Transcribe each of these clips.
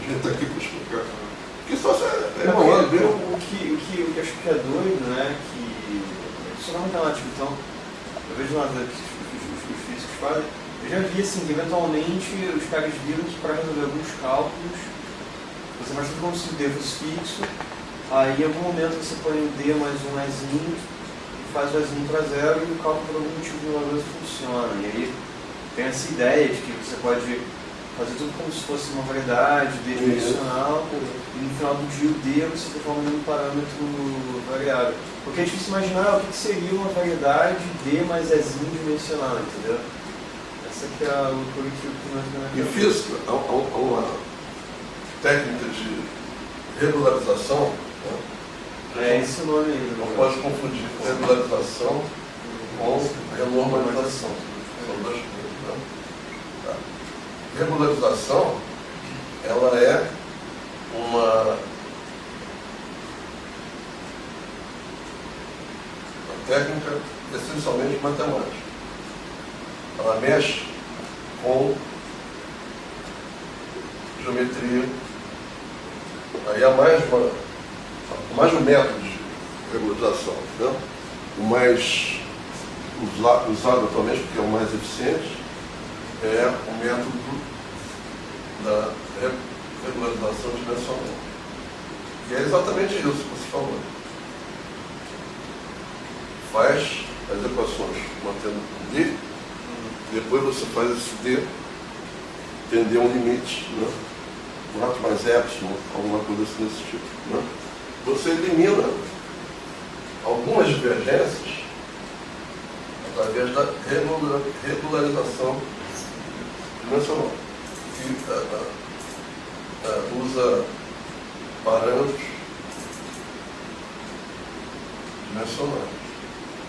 A gente está aqui para explicar. Porque só o que acho que é doido, né? Que isso não é matemático, então eu vejo lá os físicos fazem. Eu já vi assim que eventualmente os caras viram que para resolver alguns cálculos você faz tudo como se o D fosse fixo, aí em algum momento você põe o D mais um Ezinho e faz o Ezinho para zero e o cálculo por algum motivo milagroso funciona. E aí tem essa ideia de que você pode fazer tudo como se fosse uma variedade D-dimensional e no final do dia o D você transforma num parâmetro variável. Porque é difícil imaginar o que seria uma variedade D mais Ezinho dimensional, entendeu? Essa que é a loucura que nós vemos. Em física, há uma técnica de regularização, né? É esse o nome aí. Não pode confundir regularização com renormalização. São duas coisas, né? Tá. Regularização, ela é uma técnica essencialmente matemática. Ela mexe com geometria. Aí há mais um método de regularização, né? O mais usado atualmente, porque é o mais eficiente, é o método da regularização dimensional. E é exatamente isso que você falou. Faz as equações mantendo o D, depois você faz esse D tender um limite, né? 4 mais epsilon, alguma coisa assim desse tipo, né? Você elimina algumas divergências através da regularização dimensional, que usa parâmetros dimensionais,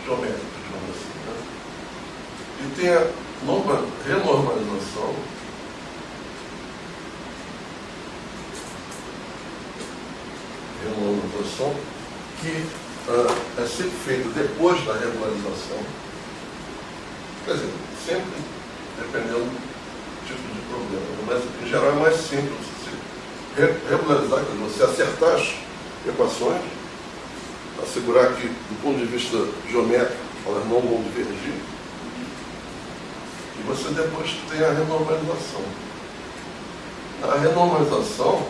geométricos, digamos assim, né? E tem a renormalização, que é sempre feita depois da regularização. Quer dizer, sempre dependendo do tipo de problema, mas em geral é mais simples você regularizar, quer dizer, você acertar as equações, assegurar que, do ponto de vista geométrico, elas não vão divergir, e você depois tem a renormalização. A renormalização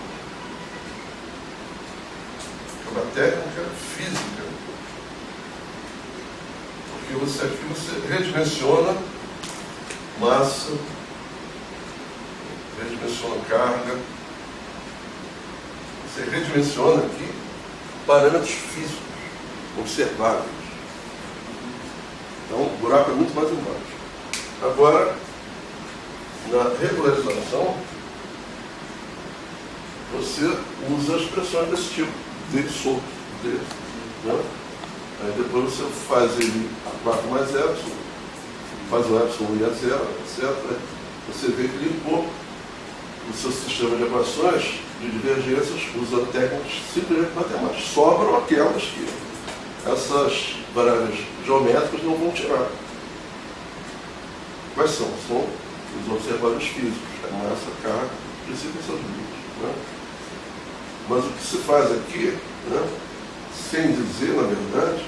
é uma técnica física, porque aqui você redimensiona massa, redimensiona carga, você redimensiona aqui parâmetros físicos observáveis. Então o buraco é muito mais embaixo. Agora, na regularização, você usa expressões desse tipo, D solto, D, né? Aí depois você faz ele a 4 mais epsilon, faz o epsilon ir a 0, etc. Você vê que limpou o seu sistema de equações de divergências usando técnicas simplesmente matemáticas. Sobram aquelas que essas variáveis geométricas não vão tirar. Quais são? São os observáveis físicos, a massa, a carga, princípio seus limites, né? Mas o que se faz aqui, né, sem dizer, na verdade,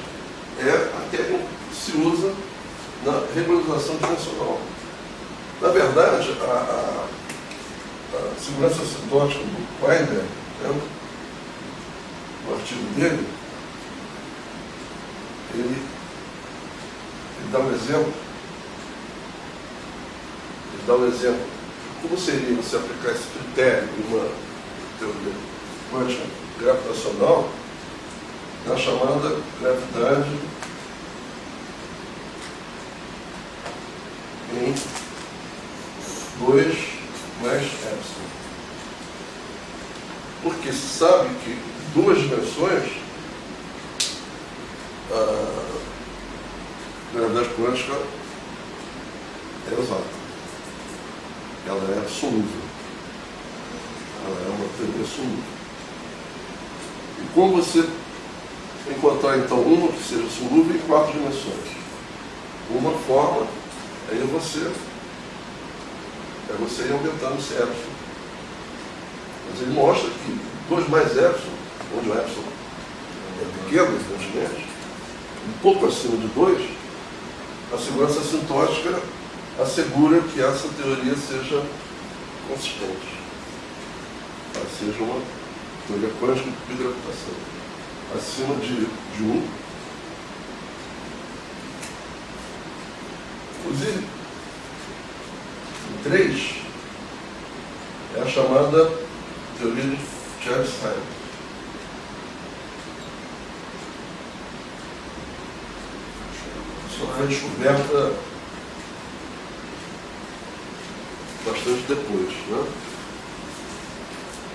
é a técnica que se usa na regularização dimensional. Na verdade, a segurança assintótica do Weinberg, né, no artigo dele, ele dá um exemplo. Ele dá um exemplo de como seria você aplicar esse critério em uma teoria quântica gravitacional na chamada gravidade em 2 mais epsilon. Porque se sabe que duas dimensões, a gravidade quântica é exata. Ela é solúvel. Ela é uma teoria solúvel. E como você encontrar então uma que seja solúvel em 4 dimensões? Uma forma é você ir aumentando esse epsilon. Mas ele mostra que 2 mais epsilon, onde o epsilon é pequeno, evidentemente, um pouco acima de 2, a segurança assintótica assegura que essa teoria seja consistente. Ela seja uma teoria quântica de gravitação. Acima de 1. Inclusive, 3 é a chamada teoria de Chern-Simons. Só foi descoberta bastante depois, né?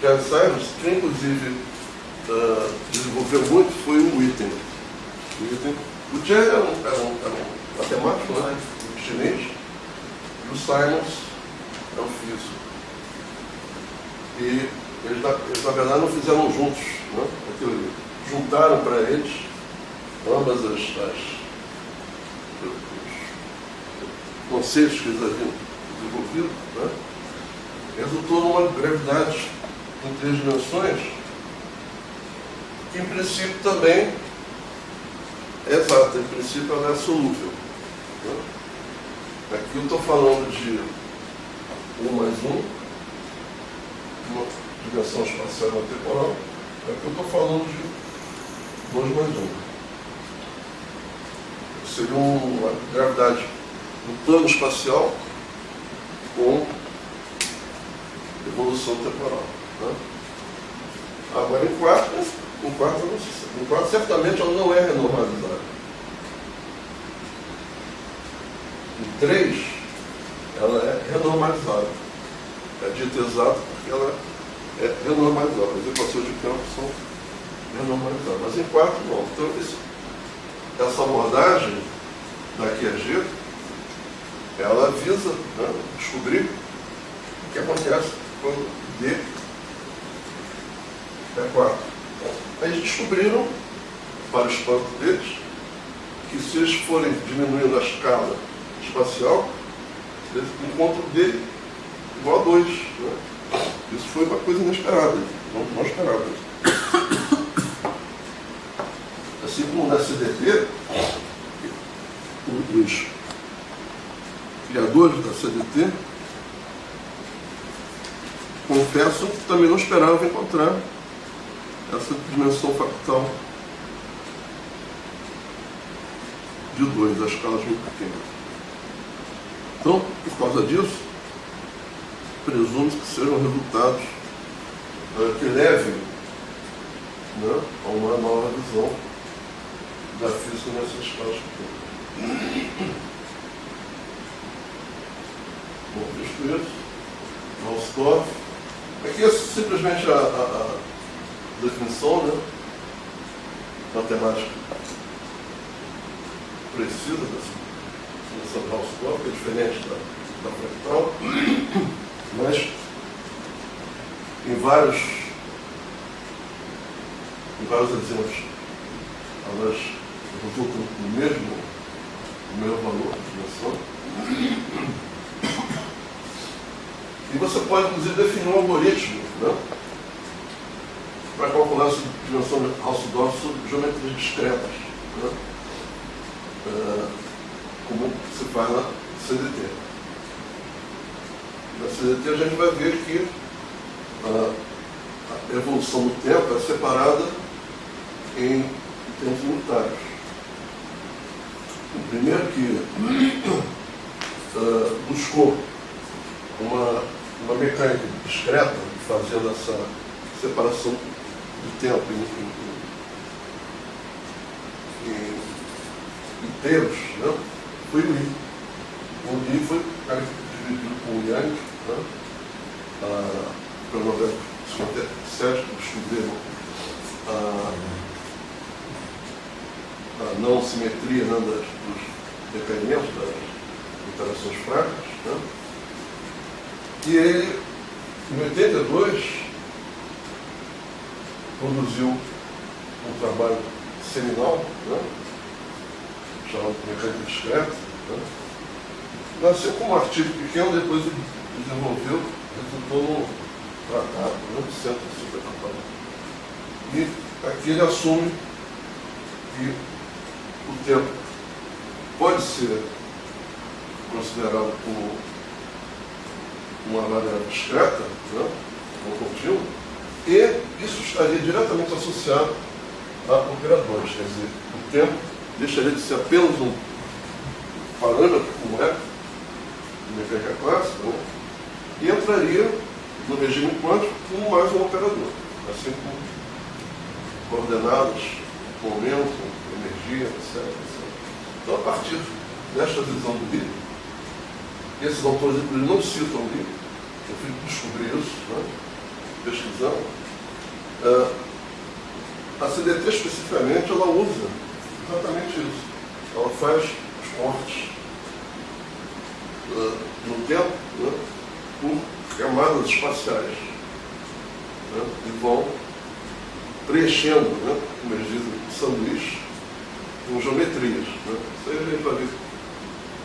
Chern-Simons, quem inclusive desenvolveu muito foi o Witten. O Chern era um matemático, né? Chinês, e o Simons é um físico. E eles na verdade não fizeram juntos, né, a teoria. Juntaram para eles ambas os conceitos que eles haviam desenvolvido, né, resultou numa gravidade em 3 dimensões, que em princípio também é exata, em princípio ela é solúvel. Né? Aqui eu estou falando de 1 mais 1, uma dimensão espacial e uma temporal. Aqui eu estou falando de 2 mais 1. Seria uma gravidade no plano espacial com evolução temporal. Né? Agora, em 4 certamente ela não é renormalizada. Em 3, ela é renormalizada. É dito exato porque ela é renormalizada. As equações de campo são renormalizadas. Mas em 4, não. Então, essa abordagem da QAG, ela visa, né, descobrir o que acontece quando D é 4. Aí eles descobriram, para o espanto deles, que se eles forem diminuindo a escala espacial, eles encontram D igual a 2. Né? Isso foi uma coisa inesperada, não esperava. Assim como na CDT, os criadores da CDT confessam que também não esperavam encontrar essa dimensão fractal de 2, as escalas muito pequenas. Então, por causa disso, presume que sejam resultados que levem, né, a uma nova visão da física nessas escalas pequenas. Bom, visto isso, Hausdorff. Aqui é simplesmente a definição, né, matemática precisa dessa definição de Hausdorff, que é diferente da fractal, mas em vários exemplos elas resultam no mesmo valor de dimensão. E você pode, inclusive, definir um algoritmo, né, para calcular essa dimensão de Hausdorff sobre geometrias discretas, né, como se faz na CDT. Na CDT a gente vai ver que a evolução do tempo é separada em tempos unitários. O primeiro que buscou uma mecânica discreta, fazendo essa separação do tempo em termos, né, foi o Lee. O Lee foi dividido com o Yang, né, pelo 1957, descobriram a não simetria, né, dos decaímentos, das interações fracas, né. E ele, em 82, produziu um trabalho seminal, né, chamado Mecânica Discreta. Né. Nasceu como um artigo pequeno, depois ele desenvolveu, resultou tratado, no centro supertratado. E aqui ele assume que o tempo pode ser considerado como uma variável discreta, né, um contínuo, e isso estaria diretamente associado a operadores. Quer dizer, o tempo deixaria de ser apenas um parâmetro, como é, de mecânica clássica, né, e entraria no regime quântico como mais um operador, assim como coordenadas, momento, energia, etc. Então, a partir desta visão do livro, esses autores eles não citam o livro, eu fui descobrir isso, né, pesquisando, a CDT especificamente ela usa exatamente isso. Ela faz os cortes no tempo, né, por camadas espaciais, né, e vão preenchendo, né, como eles dizem, o sanduíche com geometrias. Né. Isso aí a gente vai ver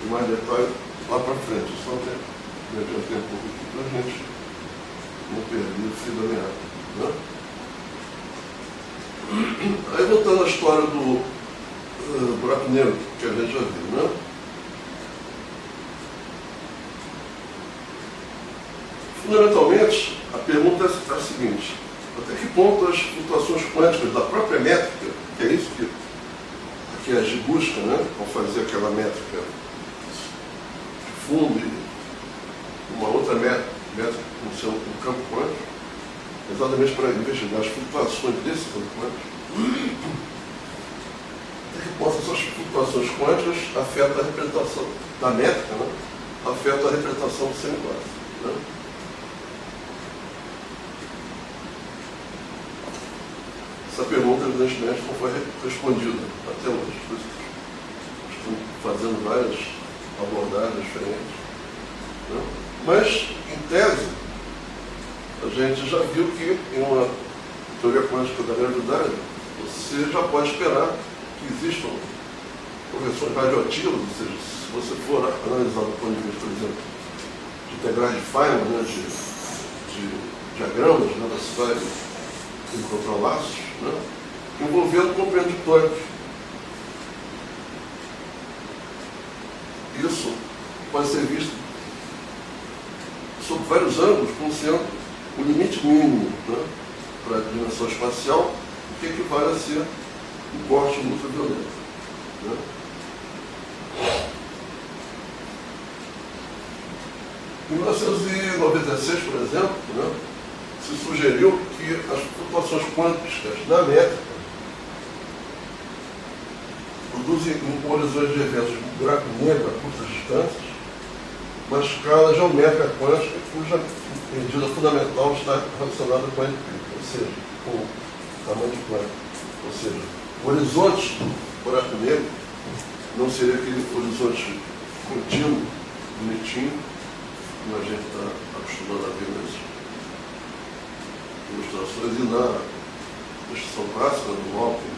em mais detalhe lá para frente. Só me adiantei um pouco aqui para a gente não perder o fio da meada. Né. Aí voltando à história do buraco negro, que a gente já viu, né? Fundamentalmente, a pergunta é a seguinte: até que ponto as flutuações quânticas da própria métrica, que é isso que a gente busca, né, ao fazer aquela métrica de fundo e uma outra métrica no seu campo quântico, exatamente para investigar as flutuações desse campo quântico, até que ponto essas flutuações quânticas afetam a representação da métrica, né, afetam a representação do semiclássico, né? Essa pergunta, evidentemente, não foi respondida até hoje. Estão fazendo várias abordagens diferentes. Né? Mas, em tese, a gente já viu que em uma teoria quântica da gravidade, você já pode esperar que existam correções radioativas, ou seja, se você for analisar do ponto de vista, por exemplo, de integrais de Feynman, né, de diagramas, né, você vai encontrar laços, né, envolvendo contraditórios. Isso pode ser visto sob vários ângulos como sendo o limite mínimo, né, para a dimensão espacial, o que equivale a ser um corte ultraviolento. Né. Em 1996, por exemplo, né, se sugeriu que as flutuações quânticas na métrica produzem horizontes de eventos de buraco negro a curtas distâncias, uma escala geométrica quântica cuja medida fundamental está relacionada com a entropia, ou seja, com o tamanho de quântico. Ou seja, o horizonte do buraco negro não seria aquele horizonte contínuo, bonitinho, como a gente está acostumado a ver nas ilustrações e na ilustração clássica do Hawking,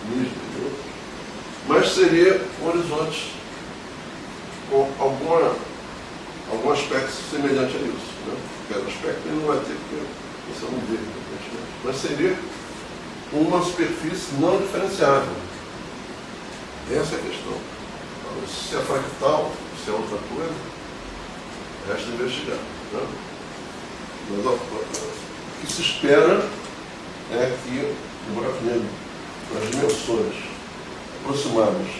Nisbet e outros, mas seria um horizonte com algum aspecto semelhante a isso. Né? Cada aspecto ele não vai ter, porque você não vê, mas seria uma superfície não diferenciável. Essa é a questão. Se é fractal, se é outra coisa, resta investigar. Né? Mas o que se espera é que o buraco negro, nas dimensões aproximadas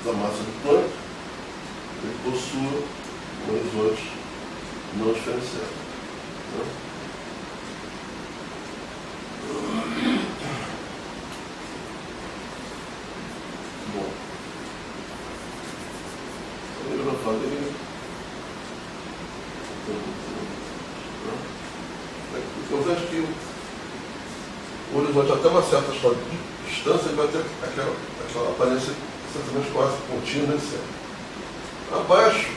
da massa do planeta, ele possua um horizonte não diferenciado. Né? Bom, eu já falei. O importante é que o horizonte, até uma certa distância, ele vai ter aquela aparência essencialmente quase contínua, etc. Abaixo,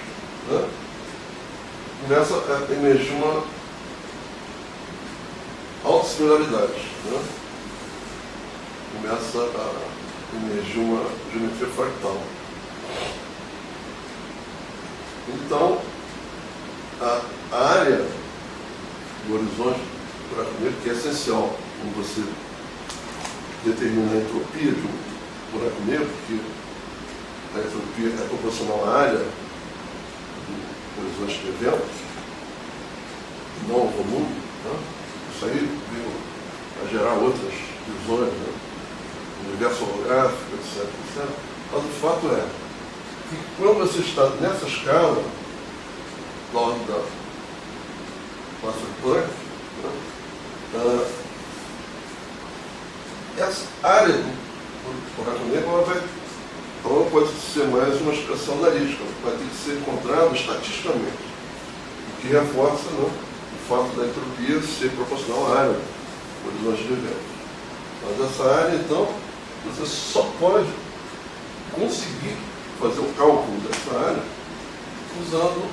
né, começa a emergir uma autossimilaridade. Né? Começa a emergir uma geometria fractal. Então, a área do horizonte do buraco negro, que é essencial quando você determina a entropia de um buraco negro, porque a entropia é proporcional à área do horizonte de eventos, não ao volume, né? Isso aí veio a gerar outras visões, né? Universo holográfico, etc, etc. Mas o fato é que quando você está nessa escala, da ordem da massa de Planck, né? Essa área do buraco negro ela não pode ser mais uma expressão analítica, vai ter que ser encontrada estatisticamente, o que reforça, né, o fato da entropia ser proporcional à área do horizonte de eventos. Mas essa área, então, você só pode conseguir fazer o cálculo dessa área usando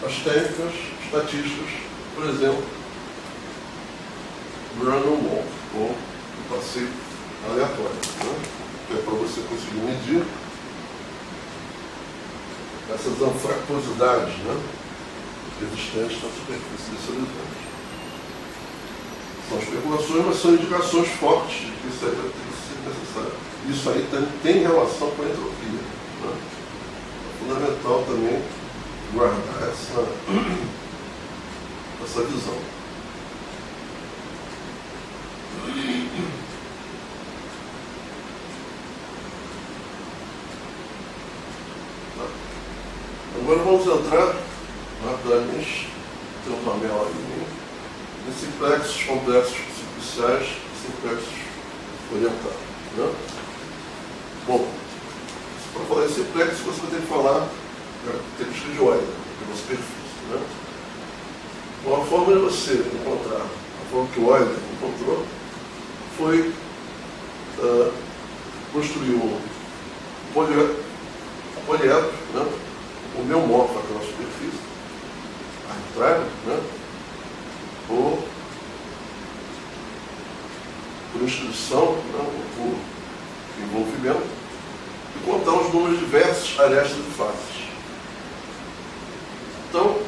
as técnicas estatísticas, por exemplo, random walk, ou o passeio aleatório, né? Que é para você conseguir medir essas anfractuosidades, né, existentes na superfície desse horizonte. São especulações, mas são indicações fortes de que isso aí vai ter que ser necessário. Isso aí tem relação com a entropia, né? É fundamental também guardar essa visão. Agora vamos entrar rapidamente, tem um tabela aí, em simplexos complexos superficiais e simplexos orientados, né? Bom, para falar em simplexo, você vai ter que falar da característica de Euler, da superfície, né? Bom, a forma de você encontrar, a forma que o Euler encontrou, foi construir um poliedro, né? O meu morfo aquela superfície arbitrária, né? Por instituição, né? Ou por envolvimento, e contar os números diversos, arestas e faces. Então, o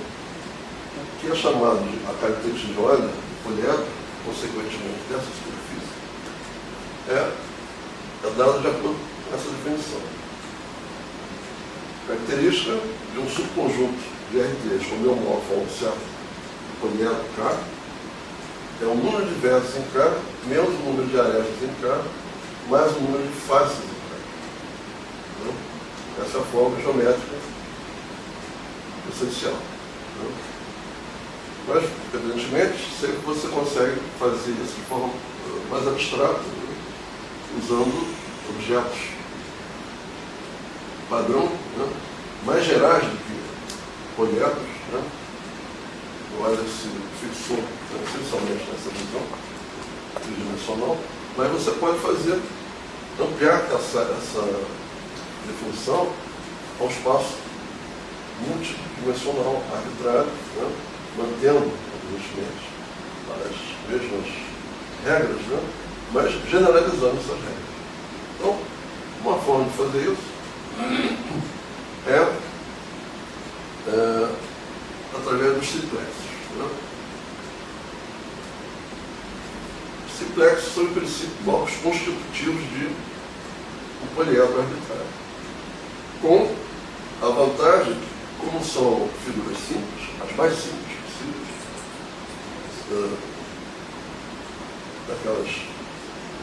que é chamado de a característica de Euler, o poliedro, consequentemente dessa superfície, é dado de acordo com essa definição. Característica de um subconjunto de R3 com meu morfo a um certo poliedro K é o número de vértices em K menos o número de arestas em K mais o número de faces em K. Então, essa é a forma geométrica essencial. Mas, evidentemente, sempre você consegue fazer isso de forma mais abstrata, usando objetos padrão, né, mais gerais do que poliedros, né? O Euler se fixou essencialmente nessa visão tridimensional, mas você pode fazer, ampliar essa definição ao espaço multidimensional, arbitrário, né? Mantendo, evidentemente, as mesmas regras, né? Mas generalizando essas regras. Então, uma forma de fazer isso é através dos simplexos, né? Os simplexos são, em princípio, blocos constitutivos de um poliedro arbitrário, com a vantagem, como são figuras simples, as mais simples possíveis, daquelas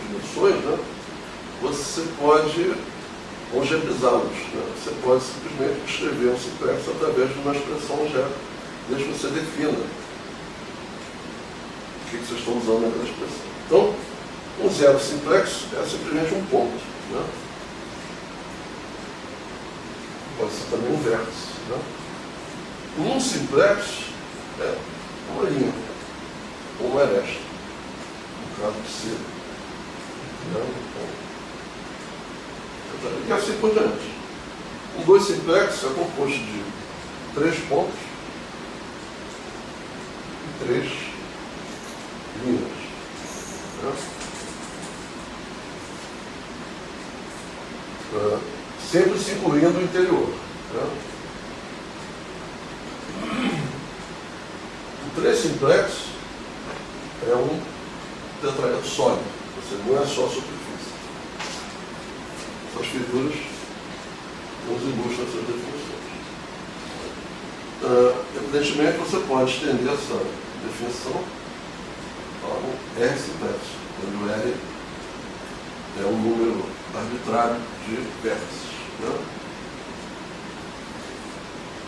dimensões, né? Você pode algebrizá-los, né? Você pode simplesmente escrever um simplexo através de uma expressão algébrica, desde que você defina o que vocês estão usando naquela expressão. Então, um zero simplexo é simplesmente um ponto, né? Pode ser também um vértice, né? Um simplexo é uma linha, ou uma aresta, no caso de C, né? E assim por diante. Um dois simplexo é composto de 3 pontos e 3 linhas, né? Sempre se incluindo o interior, né? O 3 simplexo é um tetraedro sólido, ou seja, não é só a superfície. Essas figuras nos ilustram essas definições. Evidentemente, você pode estender essa definição a um R simplex, onde o R é um número arbitrário de vértices. Né?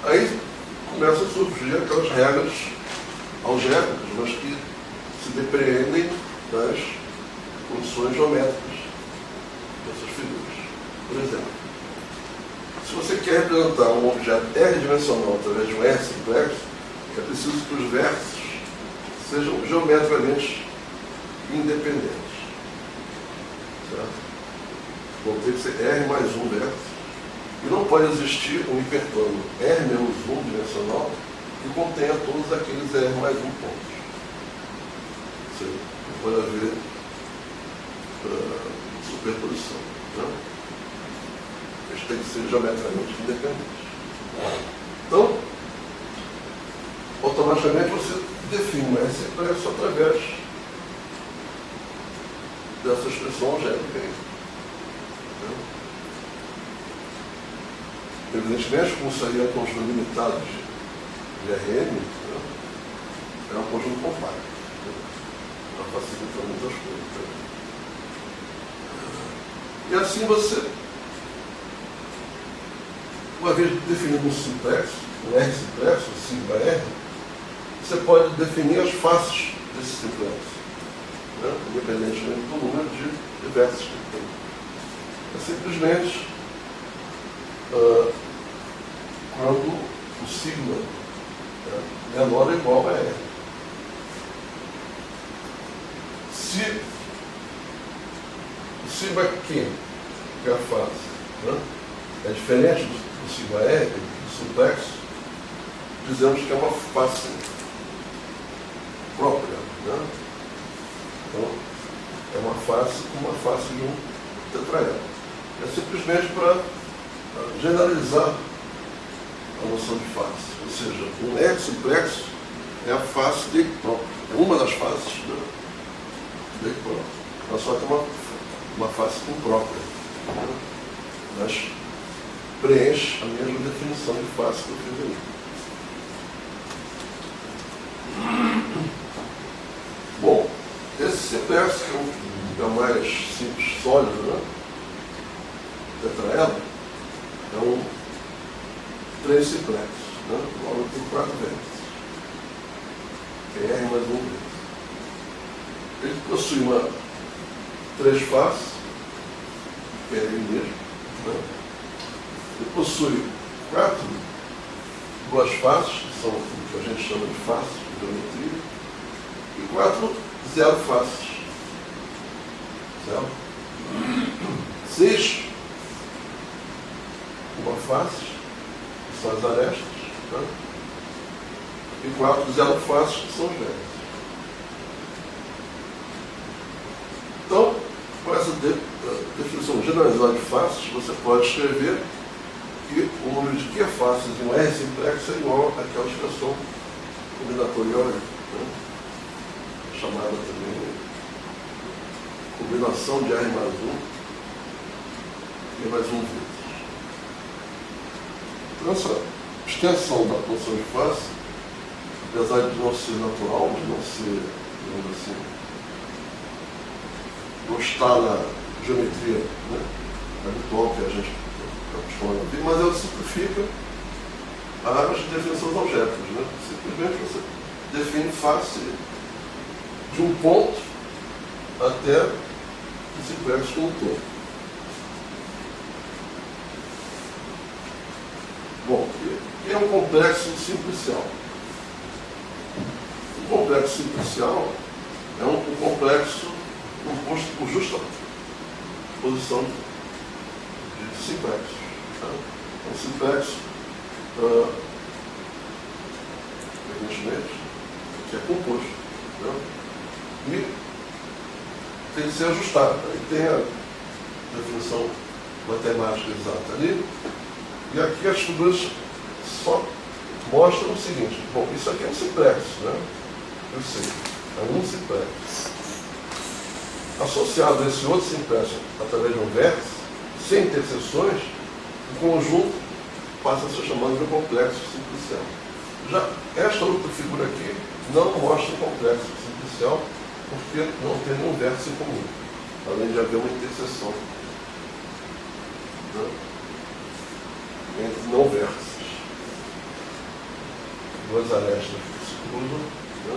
Aí começam a surgir aquelas regras algébricas, mas que se depreendem das condições geométricas dessas figuras. Por exemplo, se você quer representar um objeto R-dimensional através de um R simplex, é preciso que os vértices sejam geometricamente independentes. Certo? Vão ter que ser R mais um vértice. E não pode existir um hiperplano R menos 1 dimensional que contenha todos aqueles R mais 1 pontos. Ou seja, não pode haver superposição. Né? Eles têm que ser geometricamente independentes. Então, automaticamente você define um R simplex através dessa expressão algébrica aí. Evidentemente, como seria conjunto limitado de Rn, é um conjunto compacto. Para facilitar muitas coisas. E assim você, uma vez definido um simplex, um R simplex, um sigma R, você pode definir as faces desse simplex, né? Independentemente do número de vértices que tem. É simplesmente quando o sigma é menor ou igual a R. Se o sigma Q, que é a fase, né, é diferente do sigma R, do simplex, dizemos que é uma face própria. Né? Então, é uma face como uma face de um tetraedro. É simplesmente para generalizar a noção de face. Ou seja, um R simplex é a face dele próprio. É uma das faces, né, dele próprio. Ela só tem uma face imprópria. Né? Mas preenche a mesma definição de face que eu fiz aí. Bom, esse simplex, que é o mais simples, sólido, né? Tetraedro, é um 3 simplex, né? Logo tem 4 vértices. Tem R mais 1 vértice. Ele possui 3 faces, que é ele mesmo. Né? Ele possui 4 duas faces, que são o que a gente chama de faces de geometria, e 4 zero faces. Certo? 6 uma face, que são as arestas, né? E 4 zero faces, que são os vértices. Então, com essa definição generalizada de faces, você pode escrever que o número de Q faces em um R simplex é igual àquela expressão combinatorial, né? Chamada também combinação de R mais 1 e mais 1 vezes. Então, essa extensão da função de face, apesar de não ser natural, de não ser, digamos assim, não está na geometria, né, habitual que a gente costuma ver, mas ela simplifica as definições algébricas. Né? Simplesmente você define face de um ponto até o simplex como um todo. Bom, e é um complexo simplicial. Um complexo simplicial é um complexo composto por justa posição de simplexos. Tá? Um simplexo, evidentemente, que é composto. Tá? E tem que ser ajustado. Aí tem a definição matemática exata ali. E aqui as figuras só mostram o seguinte: bom, isso aqui é um simplex, né? Eu sei. a um simplex, associado a esse outro simplex através de um vértice, sem interseções, o conjunto passa a ser chamado de um complexo simplicial. Já esta outra figura aqui não mostra um complexo simplicial, porque não tem nenhum vértice em comum, além de haver uma interseção, né, entre não vértices. Duas arestas que se cruzam, né,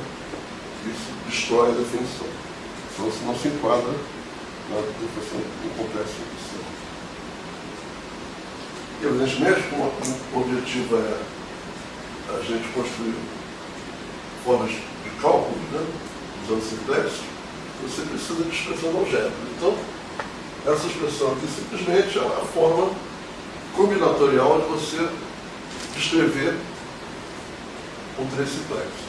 isso destrói a definição. Senão se não se enquadra na definição do complexo simplicial. E, evidentemente, como o objetivo é a gente construir formas de cálculo, né, usando simplexo, você precisa de expressão algébrica. Então, essa expressão aqui simplesmente é a forma combinatorial de você descrever um tressiplexo,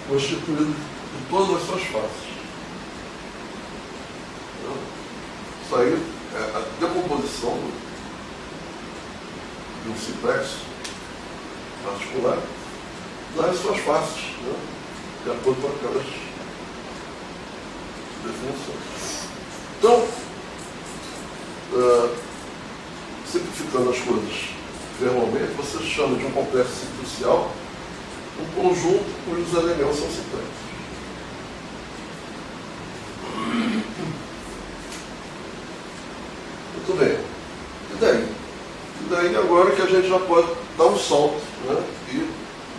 constituído de todas as suas faces. Isso aí é a decomposição de um simplexo particular nas suas faces, né, de acordo com aquelas definições. Então, simplificando as coisas verbalmente, você chama de um complexo simplicial um conjunto cujos elementos são simplexos. Muito bem. E daí? E daí agora que a gente já pode dar um salto, né, e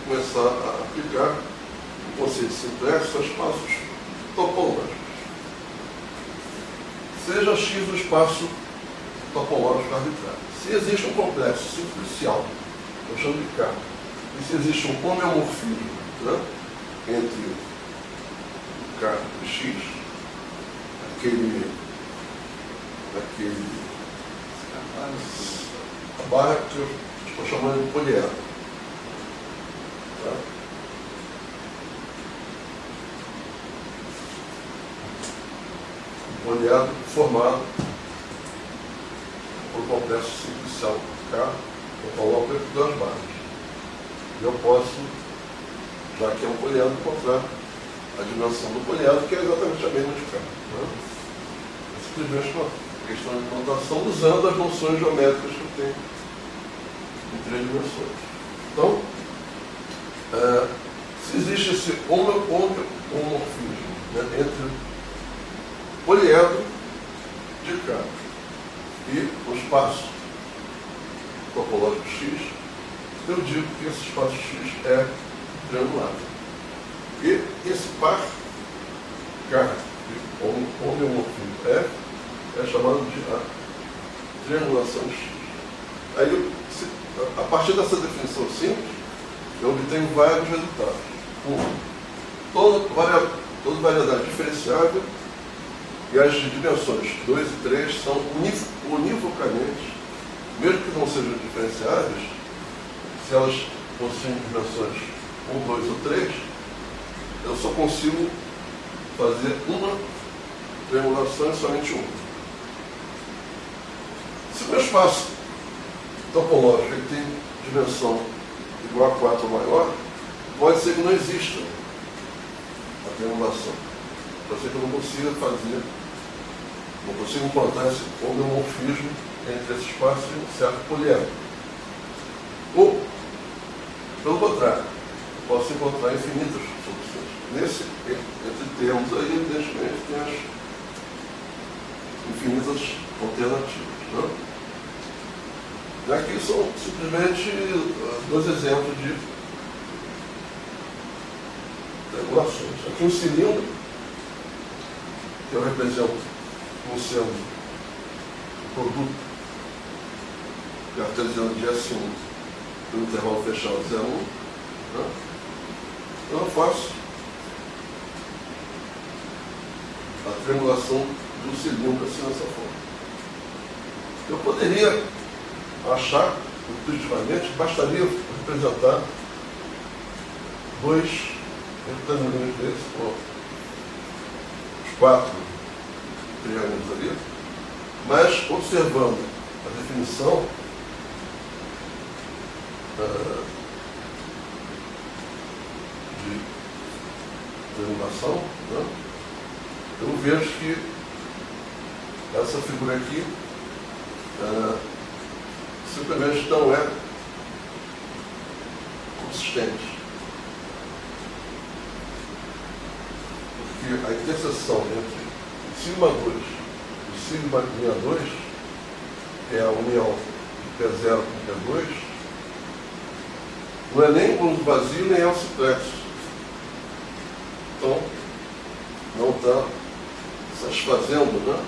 começar a aplicar o conceito de simplexo a espaços topológicos. Seja X o espaço topológico arbitrário. Se existe um complexo simplicial, eu chamo de K, e se existe um homeomorfismo, né, entre o K e X, a barra que eu estou chamando de poliedro. Tá? Um poliedro formado por um complexo simplicial K, eu coloco entre duas barras. E eu posso, já que é um poliedro, encontrar a dimensão do poliedro, que é exatamente a mesma de K. Né? É simplesmente uma questão de notação usando as noções geométricas que eu tenho em 3 dimensões. Então, se existe esse homomorfismo, né, entre o poliedro de K e o espaço topológico X, eu digo que esse espaço X é triangulável. E esse par K de homeomorfismo F é chamado de triangulação de X. Aí, a partir dessa definição simples, eu obtenho vários resultados. Toda variedade diferenciável, e as dimensões 2 e 3 são univocamente, mesmo que não sejam diferenciáveis, se elas possuem dimensões 1, 2 ou 3, eu só consigo fazer uma triangulação e somente uma. Se o meu espaço topológico ele tem dimensão igual a 4 ou maior, pode ser que não exista a triangulação. Pode ser que eu não consiga fazer, não consiga encontrar esse homeomorfismo entre esse espaço e um certo poliedro. Ou, pelo contrário, eu posso encontrar infinitas soluções. Entre termos aí, evidentemente, tem as infinitas alternativas. Né? E aqui são simplesmente 2 exemplos de triangulações. Aqui um cilindro, que eu represento como sendo o produto cartesiano de S1 pelo intervalo fechado 0,1. Né? Então eu faço a triangulação do cilindro assim dessa forma. Eu poderia achar, intuitivamente, bastaria representar 2 retângulos desses, com os 4 triângulos ali, mas observando a definição de triangulação, né? Eu vejo que essa figura aqui simplesmente não é consistente. Porque a interseção entre o sigma 2 e o sigma linha 2, que é a união de P0 com P2, não é nem um vazio nem é um simplexo. Então, não está satisfazendo, né,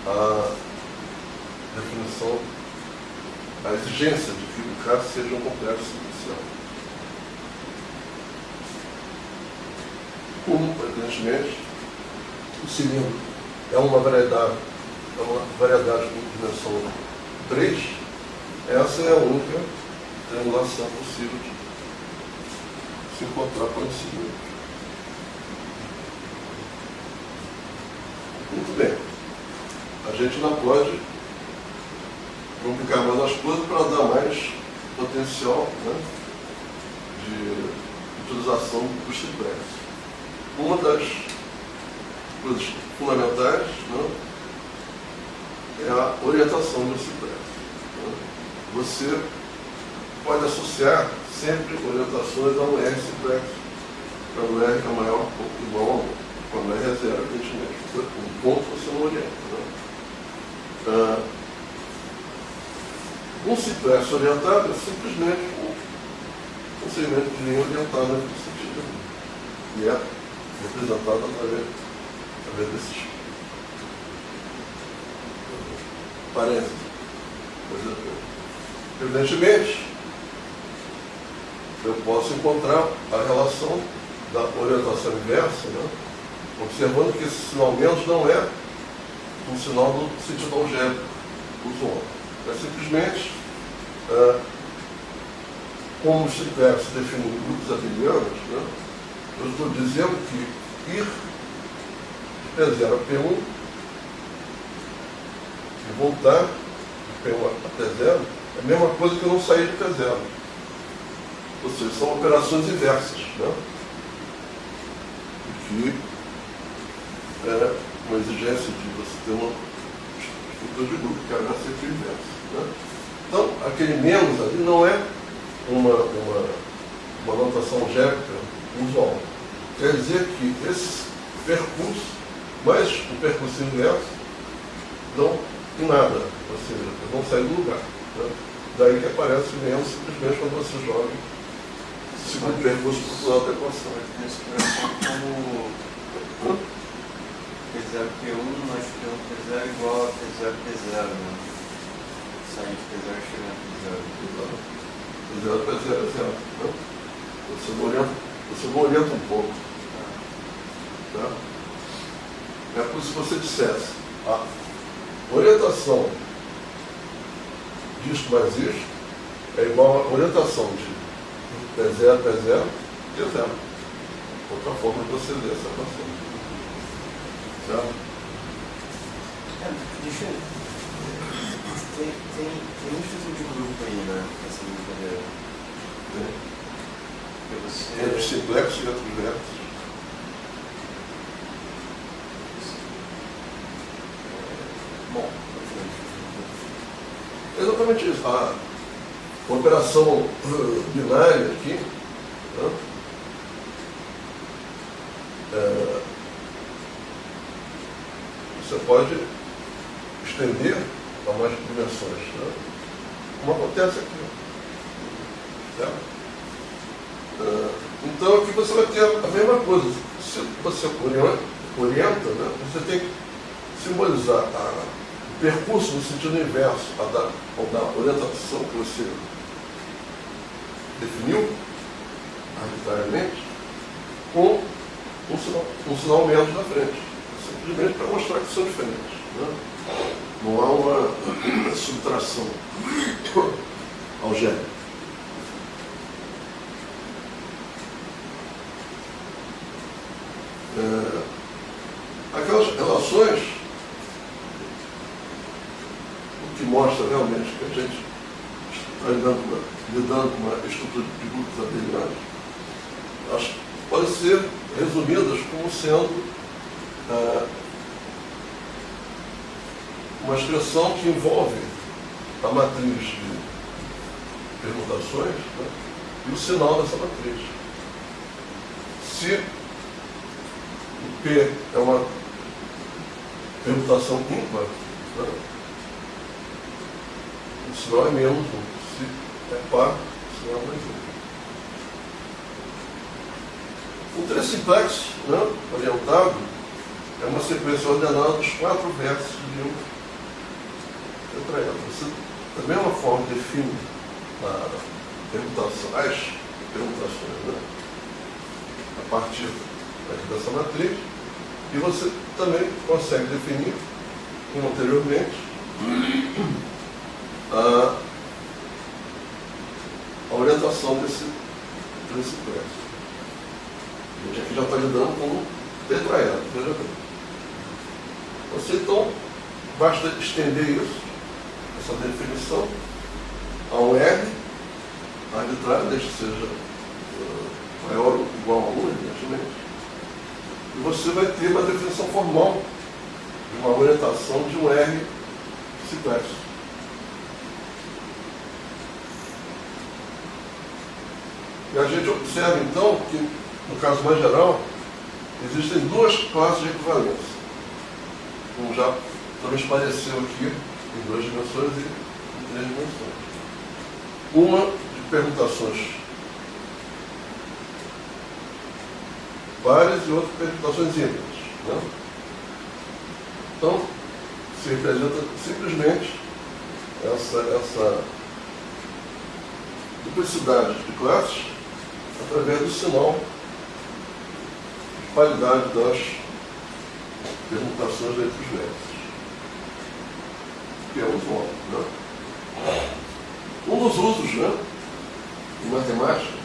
a definição, a exigência de que o K seja um complexo simplicial. Como, evidentemente, o cilindro é uma variedade com dimensão 3, essa é a única triangulação possível de se encontrar com esse cilindro. Muito bem. A gente não pode complicar mais as coisas para dar mais potencial, né, de utilização do simplex. Uma das coisas fundamentais, né, é a orientação do simplex. Né? Você pode associar sempre orientações a um R simplex, quando R é maior ou igual a 1. Quando R é zero, evidentemente, um ponto você não orienta. Né? Um simplex orientado é simplesmente um segmento de linha orientado nesse sentido. E é representado através desses parênteses. Evidentemente, eu posso encontrar a relação da orientação inversa, né, observando que esse sinal menos não é um sinal do sentido algébrico usual. É simplesmente, como os simplex definem grupos abelianos, né, eu estou dizendo que ir de P0 a P1 e voltar de P1 a P0 é a mesma coisa que eu não sair de P0. Ou seja, são operações inversas, né? Que é uma exigência de você ter uma estrutura de grupo, que é sempre inversa. Né? Então, aquele menos ali não é uma notação algébrica usual. Quer dizer que esse percurso, mais o percurso inverso, dão em nada, ou seja, não sai do lugar. Né? Daí que aparece menos simplesmente quando você joga o segundo percurso procurar da equação. Nessa expressão, como P0 P1, nós temos P0 igual a P0 P0, né? Saindo de P0 e chegando a P0. P0 P0 é zero. Né? Você não orienta um pouco. Tá? É como se você dissesse a orientação disto mais isto é igual à orientação de P0, P0 e zero. Outra forma de você ler essa equação. Certo? Deixa eu... Tem um estudo de grupo aí, né? Essa brincadeira. Entre os simplexos e outros vértices. Bom, exatamente isso. A operação binária aqui, né? Você pode estender a mais dimensões, né? Como acontece aqui. Certo? Então aqui você vai ter a mesma coisa. Se você orienta, né? Você tem que simbolizar o percurso no sentido inverso da orientação que você definiu arbitrariamente com um sinal menos na frente. Simplesmente para mostrar que são diferentes. Né? Não há uma subtração algébrica. Aquelas relações, o que mostra realmente que a gente está lidando com uma estrutura de grupos abelianos, elas podem ser resumidas como sendo uma expressão que envolve a matriz de permutações, né, e o sinal dessa matriz. Se o P é uma permutação ímpar, né, o sinal é menos 1. Se é par, o sinal é mais 1. Um triciplexo, né, orientado é uma sequência ordenada dos 4 vértices de um tetraedro. Você, da mesma forma, define as permutações, né, a partir dessa matriz, e você também consegue definir, como anteriormente, a orientação desse triciplexo. A gente aqui já está lidando com um tetraedro, veja bem. Você, então, basta estender isso, essa definição, a um R arbitrário, desde que seja maior ou igual a 1, evidentemente, e você vai ter uma definição formal de uma orientação de um R complexo. E a gente observa, então, que, no caso mais geral, existem 2 classes de equivalência, como já transpareceu aqui, em 2 dimensões e em 3 dimensões. Uma de permutações pares e outra de permutações ímpares, né? Então, se representa simplesmente essa duplicidade de classes através do sinal de paridade das permutações entre os vértices, que é o usual, né? Um dos usos, né, em matemática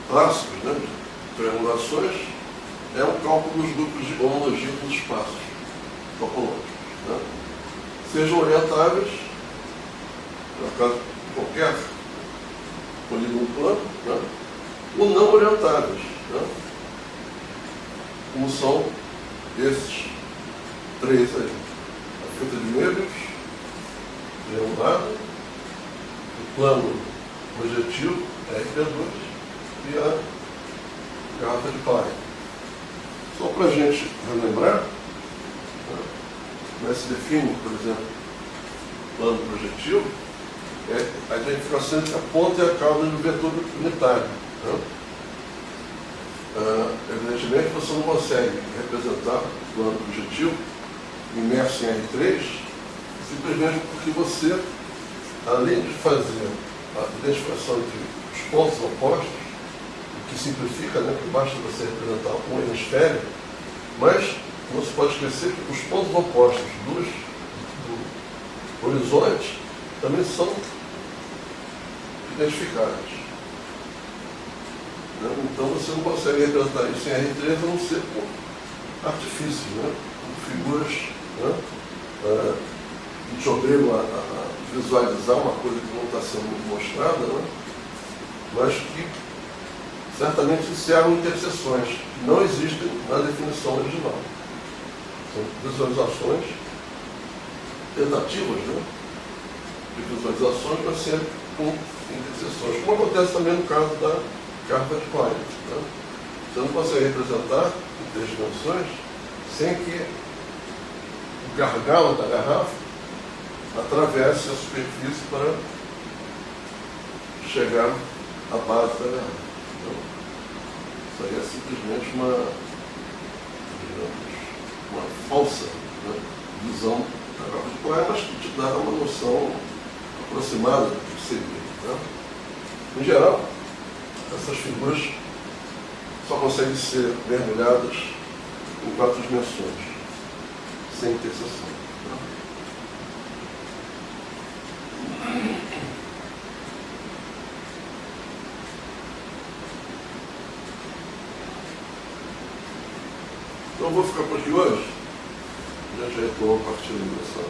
clássicos, né, de triangulações é o cálculo dos grupos de homologia dos espaços topológicos, né? Sejam orientáveis, no caso de qualquer polígono plano, né, ou não orientáveis, né, como são esses 3 aí. A fita de Möbius, de um lado, o plano projetivo, RP2, e a garrafa de Klein. Só para a gente relembrar, né, como se define, por exemplo, plano projetivo, é a identificação entre a ponta e a cauda do vetor unitário, né? Evidentemente, você não consegue representar o plano projetivo imerso em R3, simplesmente porque você, além de fazer a identificação entre os pontos opostos, o que simplifica, né, porque basta você representar um hemisfério, mas não se pode esquecer que os pontos opostos do horizonte também são identificados. Então você não consegue representar isso em R3 a não ser por artifícios, né, por figuras, né, que te obrigam a visualizar uma coisa que não está sendo mostrada, né, mas que certamente encerram interseções que não existem na definição original. São visualizações tentativas, né, de visualizações, mas sempre com interseções, como acontece também no caso da garrafa de Klein, né? Você não consegue representar em 3 dimensões sem que o gargalo da garrafa atravesse a superfície para chegar à base da garrafa. Então, isso aí é simplesmente uma falsa, né, visão da garrafa de Klein, mas que te dá uma noção aproximada do que seria, né? Em geral, essas figuras só conseguem ser mergulhadas em 4 dimensões, sem interseção. Então eu vou ficar por aqui hoje. Já retomou a partir da ligação.